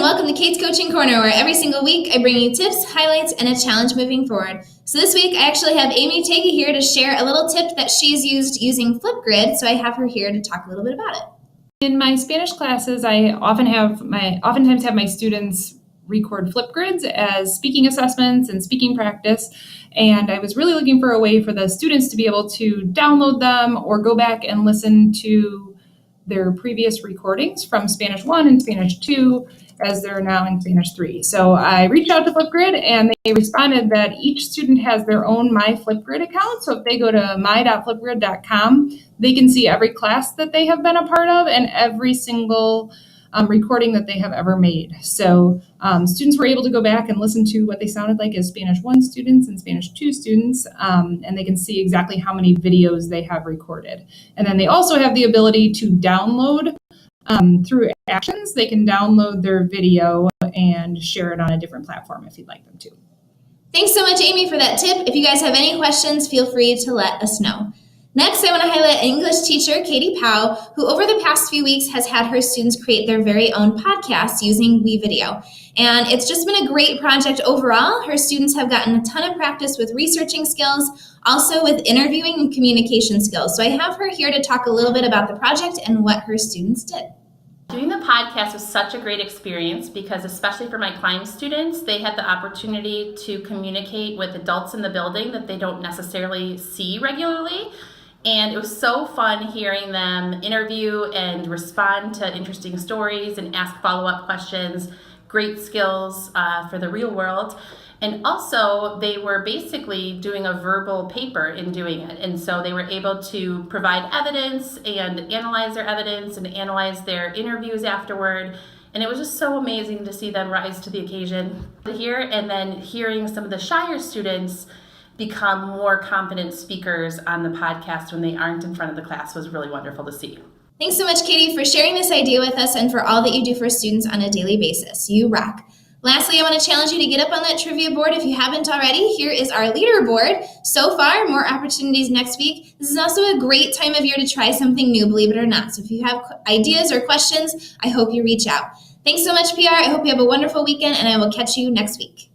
welcome to Kate's Coaching Corner, where every single week I bring you tips, highlights, and a challenge moving forward. So this week I actually have Amy Tagey here to share a little tip that she's used using Flipgrid, so I have her here to talk a little bit about it. In my Spanish classes, I oftentimes have my students record Flipgrids as speaking assessments and speaking practice, and I was really looking for a way for the students to be able to download them or go back and listen to their previous recordings from Spanish 1 and Spanish 2 as they're now in Spanish 3. So I reached out to Flipgrid and they responded that each student has their own MyFlipgrid account. So if they go to my.flipgrid.com, they can see every class that they have been a part of and every single recording that they have ever made. So students were able to go back and listen to what they sounded like as Spanish 1 students and Spanish 2 students, and they can see exactly how many videos they have recorded. And then they also have the ability to download through Actions. They can download their video and share it on a different platform if you'd like them to. Thanks so much, Amy, for that tip. If you guys have any questions, feel free to let us know. Next, I want to highlight English teacher Katie Powell, who over the past few weeks has had her students create their very own podcast using WeVideo. And it's just been a great project overall. Her students have gotten a ton of practice with researching skills, also with interviewing and communication skills. So I have her here to talk a little bit about the project and what her students did. Doing the podcast was such a great experience because, especially for my climb students, they had the opportunity to communicate with adults in the building that they don't necessarily see regularly. And it was so fun hearing them interview and respond to interesting stories and ask follow-up questions. Great skills for the real world. And also, they were basically doing a verbal paper in doing it. And so they were able to provide evidence and analyze their evidence and analyze their interviews afterward. And it was just so amazing to see them rise to the occasion here, and then hearing some of the shyer students become more confident speakers on the podcast when they aren't in front of the class was really wonderful to see. Thanks so much, Katie, for sharing this idea with us and for all that you do for students on a daily basis. You rock. Lastly, I want to challenge you to get up on that trivia board if you haven't already. Here is our leaderboard. So far, more opportunities next week. This is also a great time of year to try something new, believe it or not. So if you have ideas or questions, I hope you reach out. Thanks so much, PR. I hope you have a wonderful weekend, and I will catch you next week.